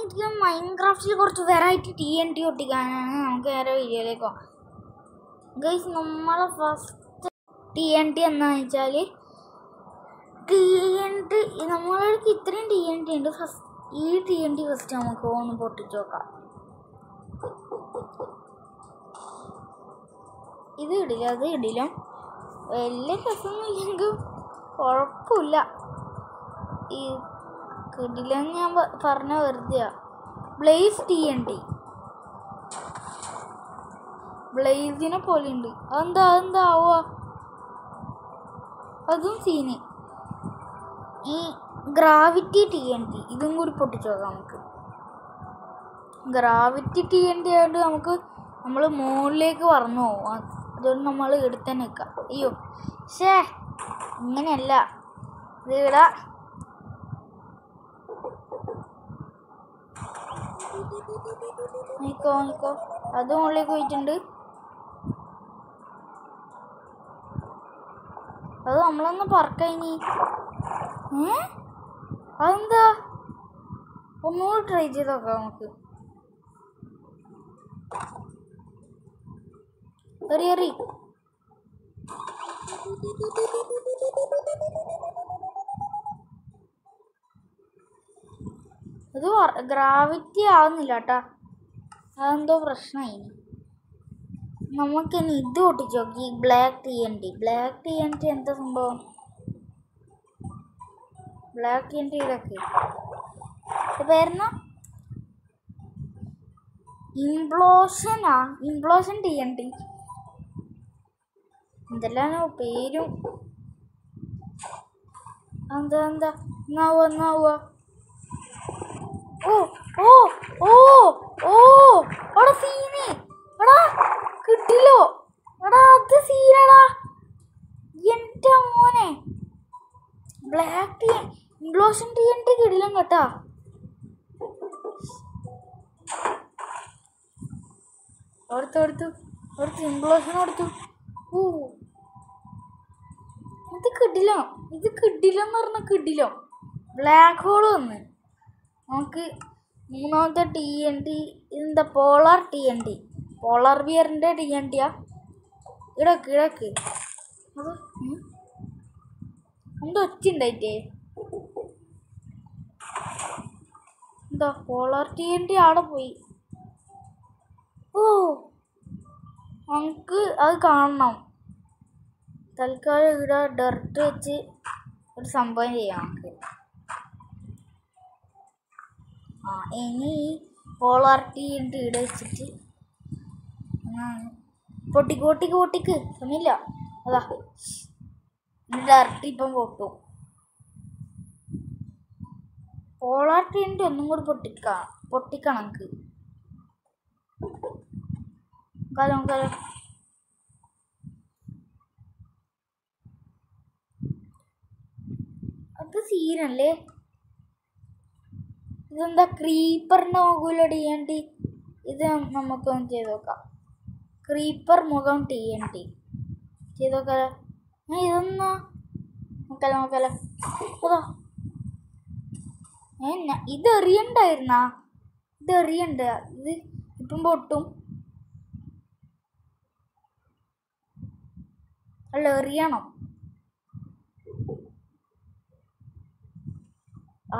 എനിക്ക് മൈൻക്രാഫ്റ്റിൽ കുറച്ച് variety TNT ഒട്ടിക്കാനാണ്. നമുക്ക് നേരെ വീഡിയോയിലേക്ക് പോകാം. ഗൈസ്, നമ്മളെ ഫസ്റ്റ് TNT എന്താണെന്ന് വെച്ചാൽ TNT നമ്മളടുത്ത് ഇത്രയും TNT ഉണ്ട്. ഈ TNT ഫസ്റ്റ് നമുക്ക് ഒന്ന് പൊട്ടിച്ച് നോക്കാം. ഇത് ഇടില്ല, അത് ഇടില്ല, വലിയ രസമൊന്നും ഇല്ലെങ്കിൽ കുഴപ്പമില്ല. ഈ കിടിലെന്ന് ഞാൻ പറഞ്ഞ വെറുതെയാ. ബ്ലേസ് TNT ബ്ലേസിനെ പോലെ ഉണ്ട്. അതെന്താവുക? അതും സീന്. ഈ ഗ്രാവിറ്റി TNT ഇതും കൂടി പൊട്ടിച്ചു നോക്കാം നമുക്ക്. ഗ്രാവിറ്റി TNT ആയിട്ട് നമ്മൾ മുകളിലേക്ക് പറന്നു പോകും. അതുകൊണ്ട് നമ്മൾ എടുത്ത് തന്നെ നിൽക്കാം. അയ്യോ ഇങ്ങനെയല്ല, ഇത് ഇടാ. നിക്കോ അത് മുകളിലേക്ക് പോയിട്ടുണ്ട്. അത് നമ്മളൊന്ന് പറക്കഴിഞ്ഞി. അതെന്താ? ഒന്നുകൂടി ട്രൈ ചെയ്ത് നോക്കാം നമുക്ക്. എറി ഇത് ഗ്രാവിറ്റി ആവുന്നില്ല കേട്ടാ. അതെന്തോ പ്രശ്നമായി. നമുക്കിനി ഇത് പൊട്ടിച്ചു നോക്കി. ബ്ലാക്ക് TNT എന്താ സംഭവം? ബ്ലാക്ക് TNT ഇതൊക്കെ പേരുന്ന ഇംപ്ലോഷൻ TNT എന്തെല്ലാനോ പേരും. എന്താ എന്നാവുക? ഓ സീന് എടാ, കിട്ടില്ലോ എടാ, അത് സീനടാ. എൻ്റെ മോനെ, ബ്ലാക്ക് ഇംപ്ലോഷൻ TNT കിടിലും കേട്ടാ. അടുത്ത് ഇംപ്ലോഷൻ കൊടുത്തു. ഇത് കിടിലെന്ന് പറഞ്ഞ കിടിലോ. ബ്ലാക്ക് ഹോൾ വന്ന് നമുക്ക് മൂന്നാമത്തെ TNT. ഇതെന്താ? പോളാർ ബിയറിൻ്റെ TNTയാ. ഇടക്ക് അത് എന്താ ഒച്ച ഉണ്ടായിട്ടേ? എന്താ പോളാർ TNT അവിടെ പോയി? നമുക്ക് അത് കാണണം. തൽക്കാലം ഇവിടെ ഡർട്ട് വെച്ച് ഒരു സംഭവം ചെയ്യാം നമുക്ക്. ഇനി പോളാർ TNT ഇവിടെ വെച്ചിട്ട് പൊട്ടിക്ക് സമയമില്ല. അതാ ഡർട്ട് ഇപ്പം പൊട്ടും. പോളാർ TNT ഒന്നും കൂടി പൊട്ടിക്കണം നമുക്ക്. കാലം അത് സീനല്ലേ. ഇതെന്താ? ക്രീപ്പറിൻ്റെ മുകളിലെ TNT. ഇത് നമുക്കൊന്ന് ചെയ്ത് നോക്കാം. ക്രീപ്പർ മുഖം TNT ചെയ്ത് നോക്കാലോ. ഇതൊന്നാ നോക്കാലോ. അതാ ഇത് എറിയണ്ടായിരുന്നാ? ഇത് ഇപ്പം പൊട്ടും. അല്ല, എറിയണം.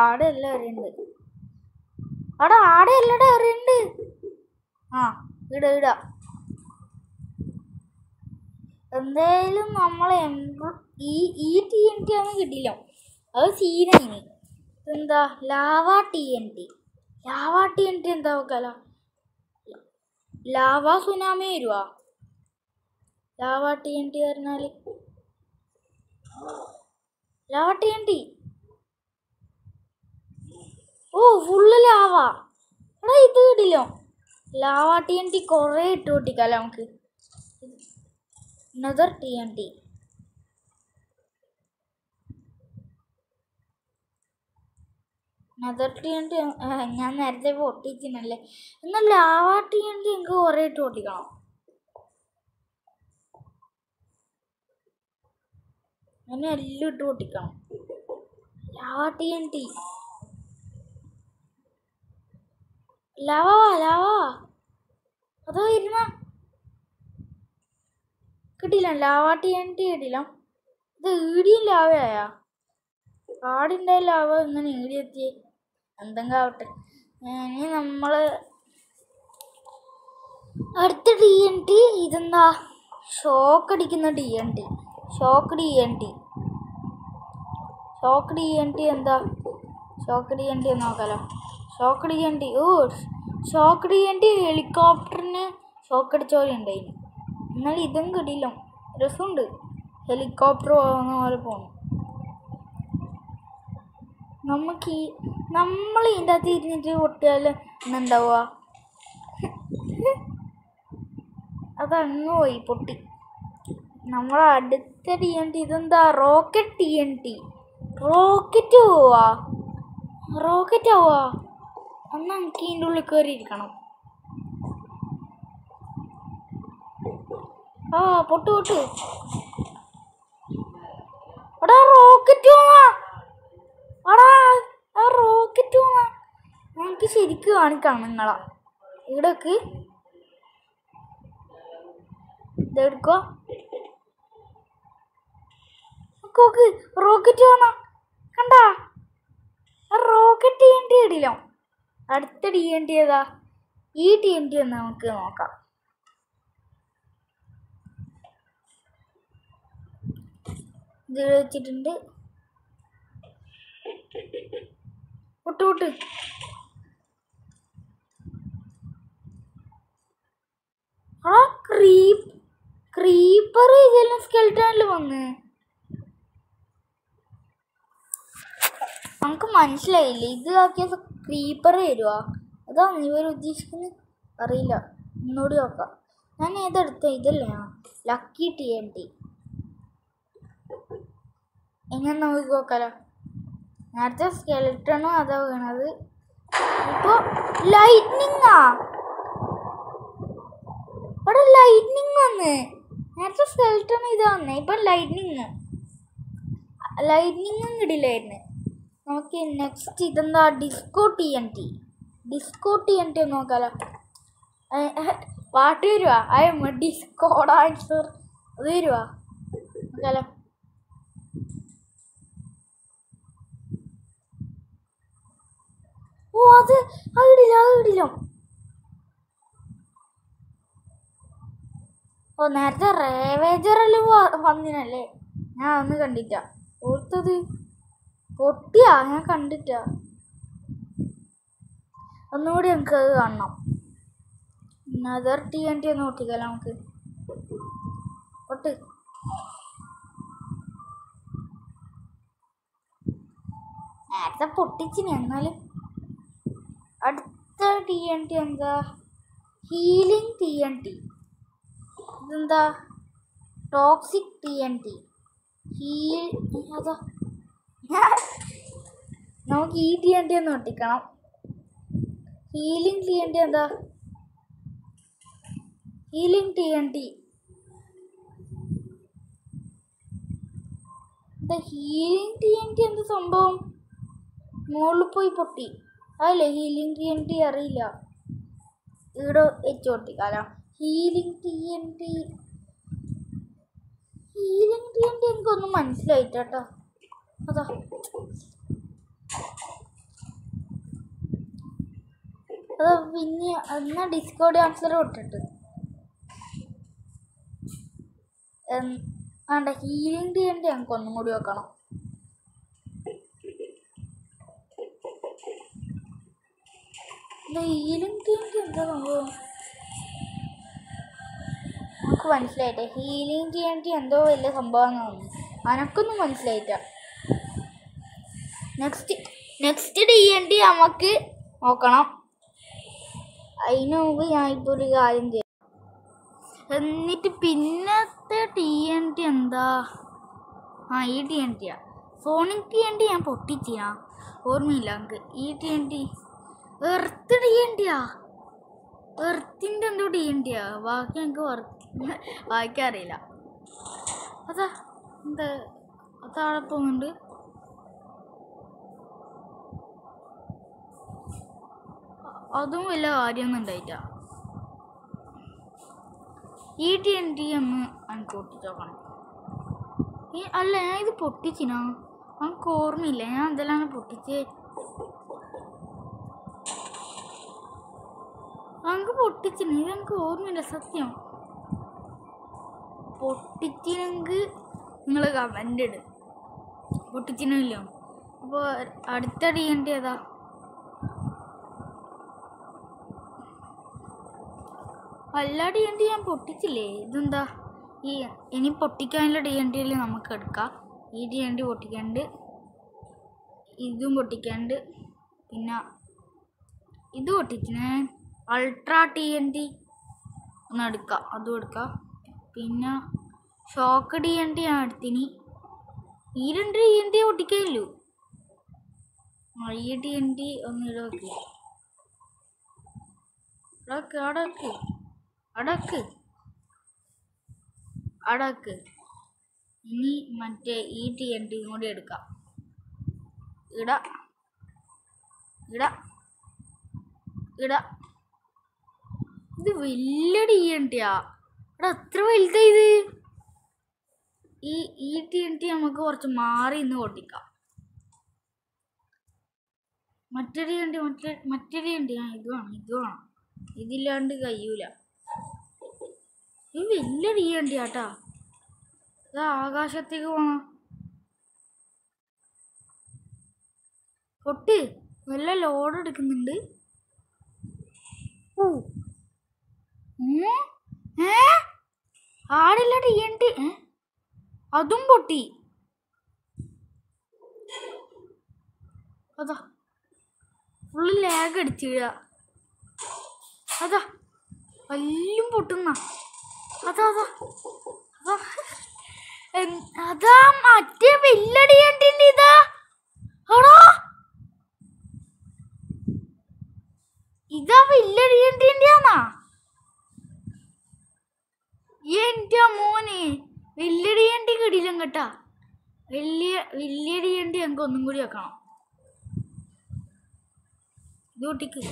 ആടെയല്ല എറിയണ്ട്. ആടെയല്ലടാ എറിയണ്ട്. ഇടാ. എന്തായാലും നമ്മളെ ഈ TNT ആണ് കിട്ടില്ല. അത് സീനായിന്. എന്താ? ലാവ TNT എന്താ നോക്കാലോ. ലാവ സുനാമി വരുവാ. ലാവ TNT പറഞ്ഞാല് ഫുള്ള് ലാവ. എടാ, ഇത് കിട്ടില്ലോ. ലാവ TNT കുറേ ഇട്ട് പൊട്ടിക്കാലോ നമുക്ക്. നെതർ TNT ഞാൻ നേരത്തെ പൊട്ടിച്ചിനല്ലേ. എന്നാൽ ലാവ TNT എനിക്ക് കുറേ ഇട്ട് പൊട്ടിക്കണം. അങ്ങനെ എല്ലാം ഇട്ട് പൊട്ടിക്കണം. ലാവ TNT ലാവാ ലാവാ അതോ ഇരുന്ന കിട്ടില്ല. ലാവാ TNT കിട്ടില്ല. ഇത് ഈടിയും ലാവയാ. ആടിൻ്റെ ലാവ ഇങ്ങനെ ഈടിയെത്തിയേ. എന്തെങ്കിലും ആവട്ടെ. ഇനി നമ്മള് അടുത്ത TNT ഇതെന്താ? ഷോക്ക് അടിക്കുന്ന TNT. ഷോക്ക് TNT എന്താ? ഷോക്ക് TNT നോക്കാലോ. ഷോക്ക് TNT ഹെലികോപ്റ്ററിന് ഷോക്ക് അടിച്ച പോലെ ഉണ്ടായിന്. എന്നാൽ ഇതും കിട്ടിയില്ല. രസമുണ്ട്. ഹെലികോപ്റ്റർ പോകുന്ന പോലെ പോകണം. നമ്മൾ ഇതിൻ്റെ അകത്ത് ഇരുന്നിട്ട് പൊട്ടിയാൽ എന്നുണ്ടാവുക? അതങ്ങ് പോയി പൊട്ടി. നമ്മളെ അടുത്ത TNT ഇതെന്താ? Rocket TNT. റോക്കറ്റ് ആവുക. എന്നാൽ എനിക്ക് ഇതിൻ്റെ ഉള്ളിൽ കയറിയിരിക്കണം. പൊട്ട് എടാ റോക്കറ്റ് ഞങ്ങൾക്ക് ശരിക്കും കാണിക്കണം നിങ്ങളാ. ഇവിടേക്ക് ഇതെടുക്കോ. നോക്ക് റോക്കറ്റ് കണ്ടാ? റോക്കറ്റ് TNT ഇടില്ല. അടുത്ത TNT ഏതാ? ഈ TNT ഒന്ന് നമുക്ക് നോക്കാം. ഇത് വെച്ചിട്ടുണ്ട്. പൊട്ട് ക്രീപ്പർ ഇതെല്ലാം സ്കെൽറ്റനിൽ വന്ന് നമുക്ക് മനസ്സിലായില്ല. ഇത് ആക്കിയ ക്രീപ്പർ വരുവാ? അതാണ് ഇവർ ഉദ്ദേശിക്കുന്നത്. അറിയില്ല. ഒന്നുകൂടി നോക്കാം. ഞാൻ ഏതെടുത്ത? ഇതല്ലേ ലക്കി TNT. എങ്ങനെ നമുക്ക് നോക്കാലോ. നേരത്തെ സ്കെൽറ്റണോ അതാ വീണത്. ഇപ്പോൾ ലൈറ്റ്നിങ്ങാ. ഇവിടെ ലൈറ്റ്നിങ് വന്ന്. നേരത്തെ സ്കെൽറ്റൺ ഇത് വന്നേ. ഇപ്പം ലൈറ്റ്നിങ്ങും കിടില്ലായിരുന്നു. നമുക്ക് നെക്സ്റ്റ് ഇതെന്താ? ഡിസ്കോ TNT ഒന്ന് നോക്കാലോ. പാട്ട് വരുവാ. ഡിസ്കോ ഡാൻസർ അത് വരുവാ. നോക്കാലോ. അത് ഇടില്ല. നേരത്തെ റേവേജറെല്ലാം വന്നിനല്ലേ? ഞാൻ ഒന്ന് കണ്ടിട്ട ഓർത്തത്. പൊട്ടിയാ? ഞാൻ കണ്ടിട്ട. ഒന്നുകൂടി നമുക്ക് അത് കാണണം. നദർ TNT ഒന്ന് പൊട്ടിക്കാലോ നമുക്ക്. പൊട്ട്. നേരത്തെ പൊട്ടിച്ചിന്. എന്നാലും അടുത്ത TNT എന്താ? Healing TNT. ഇതെന്താ? Toxic TNT. അതാ നമുക്ക് ഈ TNT ഒന്ന് പൊട്ടിക്കണം. ഹീലിംഗ് TNT എന്താ? Healing TNT. ഹീലിംഗ് TNT എന്ത് സംഭവം? മുകളിൽ പോയി പൊട്ടി. അതല്ലേ ഹീലിംഗ് TNT? അറിയില്ല. ഇവിടെ വെച്ച് പൊട്ടിക്കാലോ. ഹീലിംഗ് TNT എനിക്കൊന്നും മനസ്സിലായിട്ടോ. അതാ പിന്നെ എന്നാ ഡിസ്കോ ഡാൻസർ ഇട്ടിട്ട് ഹീലിംഗ് TNT ഞങ്ങൾക്ക് ഒന്നും കൂടി വെക്കണം. ഹീലിംഗ് TNT എന്താ സംഭവം? നമുക്ക് മനസ്സിലായിട്ടെ. ഹീലിംഗ് TNT എന്തോ വലിയ സംഭവമാണെന്ന് തോന്നുന്നു. അനക്കൊന്നും മനസ്സിലായിട്ട. നെക്സ്റ്റ് TNT നമുക്ക് നോക്കണം. അതിന് മുമ്പ് ഞാൻ ഇപ്പോൾ ഒരു കാര്യം ചെയ്യാം. എന്നിട്ട് പിന്നത്തെ TNT എന്താ? ഈ TNTയാ. സോണിക് TNT ഞാൻ പൊട്ടിച്ചാ ഓർമ്മയില്ല നമുക്ക്. ഈ TNT എർത്ത് TNTയാ. എർത്തിൻ്റെ എന്തോ TNTയാ. ബാക്കി എനിക്ക് വായിക്കാറിയില്ല. അതാടെ പോകുന്നുണ്ട്. അതും വലിയ കാര്യമൊന്നും ഉണ്ടായിട്ട. ഈ TNT ഒന്ന് എനിക്ക് പൊട്ടിച്ചോക്കണം. അല്ല, ഞാൻ ഇത് പൊട്ടിച്ചിനാ? എനിക്ക് ഓർമ്മയില്ല ഞാൻ എന്തെല്ലാം പൊട്ടിച്ച്. എനിക്ക് പൊട്ടിച്ചിന്, ഇതെനിക്ക് ഓർമ്മയില്ല സത്യം. പൊട്ടിച്ചിനെങ്കിൽ നിങ്ങൾ കമൻ്റ് ഇട്. പൊട്ടിച്ചിനില്ല. അപ്പോൾ അടുത്ത TNT ഏതാ? എല്ലാ TNT ഞാൻ പൊട്ടിച്ചില്ലേ? ഇതെന്താ ഇനി പൊട്ടിക്കാനുള്ള TNT നമുക്ക് എടുക്കാം. ഈ TNT പൊട്ടിക്കാണ്ട്, ഇതും പൊട്ടിക്കാണ്ട്, പിന്നെ ഇത് പൊട്ടിച്ചിന് അൾട്രാ TNT ഒന്ന് എടുക്കാം, അതും എടുക്കാം. പിന്നെ ഷോക്ക് TNT ഞാൻ എടുത്തിന്. ഈ 2 TNT പൊട്ടിക്കാനില്ലു. ഈ TNT ഒന്ന് ഇടക്ക് അടക്ക് അടക്ക് അടക്ക്. ഇനി മറ്റേ ഈ TNT കൂടി എടുക്കാം. ഇട ഇട ഇട. ഇത് വലിയ TNTയാ. ഇവിടെ എത്ര വലുതാ ഇത്? ഈ TNT നമുക്ക് കുറച്ച് മാറി ഇന്ന് പൊട്ടിക്കാം. മറ്റേ TNT ഇത് വേണം. ഇതില്ലാണ്ട് കഴിയൂല. ഇത് വലിയ TNT ആട്ടാ. ഇത് ആകാശത്തേക്ക് പോണം. പൊട്ട് വല്ല ലോഡ് എടുക്കുന്നുണ്ട്. ആടില്ല TNT. അതും പൊട്ടി. അതാ ഫുള്ള് ലാഗ് അടിച്ചിട. അതാ എല്ലാം പൊട്ടുന്ന. അതാ അതാ അതാ മറ്റേ വലിയ TNT ഇതാ. ആടാ ഇതാ വലിയ TNT. എൻ്റെ മോനെ വലിയ TNT കിടിലും കേട്ടാ. വലിയ TNT ഞങ്ങൾക്ക് ഒന്നും കൂടി വെക്കണം. ഇത് പൊട്ടിക്ക്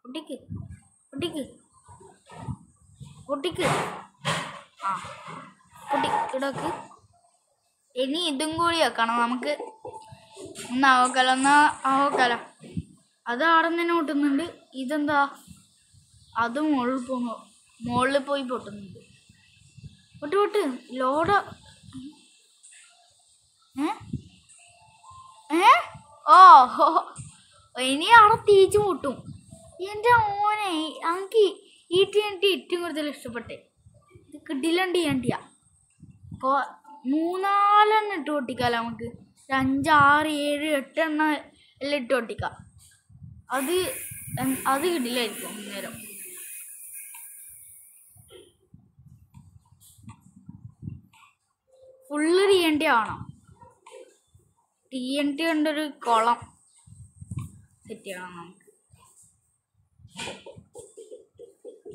പൊട്ടിക്ക് പൊട്ടിക്ക് പൊട്ടിക്ക്. ആ പൊട്ടിക്കിടക്ക്. ഇനി ഇതും കൂടി വെക്കണം നമുക്ക്. ആവക്കല അത് അവിടെ തന്നെ പൊട്ടുന്നുണ്ട്. ഇതെന്താ? അത് മുകളിൽ പോയി പൊട്ടുന്നുണ്ട്. പൊട്ട് ലോഡ്. ഇനി അവിടെ തീച്ചു പൊട്ടും. എൻ്റെ മോനെ എനിക്ക് ഈ TNT ഏറ്റവും കൂടുതൽ ഇഷ്ടപ്പെട്ടെ. ഇത് കിടിലൻ TNTയാ. അപ്പോൾ 3-4 ഇട്ട് പൊട്ടിക്കാമല്ലോ നമുക്ക്. 5, 6, 7, 8 എല്ലാം ഇട്ട് പൊട്ടിക്കാം. അത് കിടിലായിരിക്കും നേരം. ഫുള്ള് TNT ആവണം. TNT കൊണ്ടൊരു കുളം സെറ്റ് ചെയ്യണം നമുക്ക്.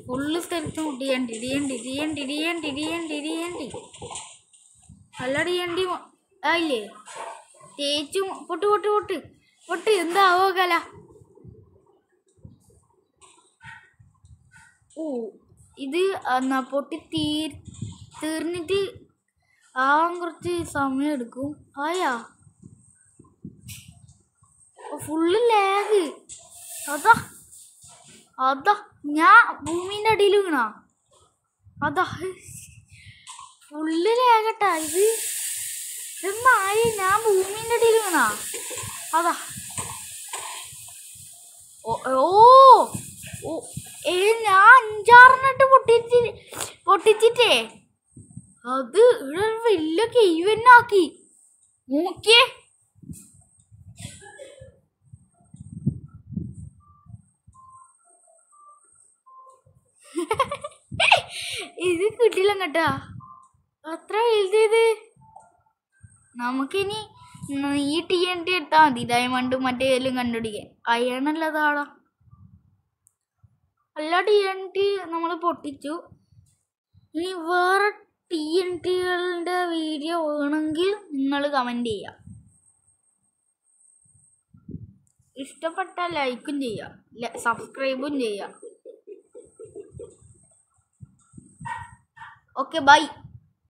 ഫുള്ള് സ്ഥലത്തും TNT. നല്ല TNT ആയില്ലേ? തേച്ചും പൊട്ട് എന്താവോ കല. ഇത് എന്നാ പൊട്ടി തീർന്നിട്ട് ആവാൻ കുറച്ച് സമയം എടുക്കും. ആയാ ഫുള്ള് ലാഗ്. അതാ ഞാൻ ഭൂമിൻ്റെ അടിയിൽ വീണാ. അതാ ഫുള്ള് ലാഗട്ടാ. ഇതെന്നായി ഞാൻ ഭൂമിൻ്റെ അടിയിൽ വീണാ. അതാ ഞാൻ 5-6 പൊട്ടിച്ചിട്ടേ അത് ഇവിടെ വലിയ കെയ്വന്നാക്കി നോക്കിയേ. ഇത് കിട്ടില്ല കേട്ടാ. അത്ര വലുത്. നമുക്കിനി ഈ TNT എടുത്താൽ മതി. ഡയമണ്ടും മറ്റേതെല്ലാം കണ്ടുപിടിക്കാൻ. അയണല്ലതാടാ. എല്ലാ TNT നമ്മൾ പൊട്ടിച്ചു. ഇനി വേറെ TNTകളുടെ വീഡിയോ വേണമെങ്കിൽ നിങ്ങൾ കമൻറ്റ് ചെയ്യാം. ഇഷ്ടപ്പെട്ടാൽ ലൈക്കും ചെയ്യുക, സബ്സ്ക്രൈബും ചെയ്യുക. Okay bye.